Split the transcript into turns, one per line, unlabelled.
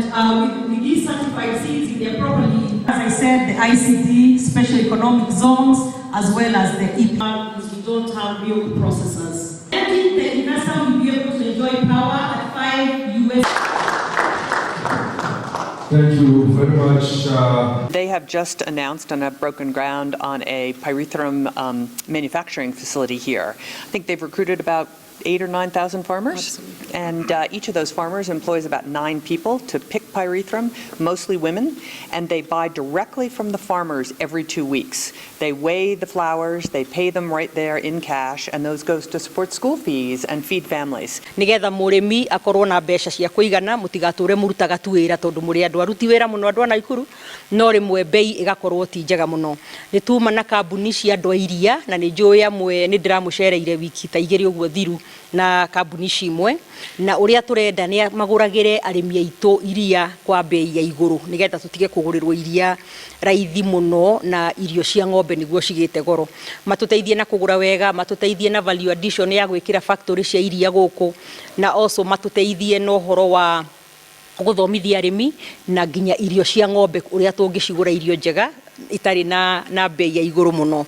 and with these certified seeds, if they're properly, as I said, the ICT, special economic zones, as well as the EP. We don't have milk processors. I think the investor will be able to enjoy power at $5 US.
Thank you very much.
They have just announced and have broken ground on a pyrethrum manufacturing facility here. I think they've recruited about 8,000 or 9,000 farmers. Absolutely. And each of those farmers employs about 9 people to pick pyrethrum, mostly women, and they buy directly from the farmers every 2 weeks. They weigh the flowers, they pay them right there in cash, and those goes to support school fees and feed families.
Nigetha mũrĩmi akorwo na mbeca cia kũigana mũtigatũre mũrutaga tu wĩra tondũ mũrĩ andũ aruti wĩra mũno andũ a Naikuru no rĩmwe bei ĩgakorwo ti njega mũno. Nĩ tuma na kambuni cia andũ a iria na nĩ njũĩ amwe nĩ ndĩramũcereire wiki ta igĩrĩ ũguo thiru na kambuni cimwe na ũrĩa tũrenda nĩ magũragĩre arĩmi aitũ iria kwa bei ya igũrũ nigetha tũtige kũgũrĩrwo iria raithi mũno na irio cia ng'ombe nĩguo cigĩte goro. Matũteithie na kũgũra wega, matũteithie na value addition ya gwĩkĩra factory cia iria gũkũ na also matũteithie na ũhoro wa gũthomithia arĩmi na nginya irio cia ng'ombe ũrĩa tũngĩcigũra irio njega itarĩ na bei ya igũrũ mũno.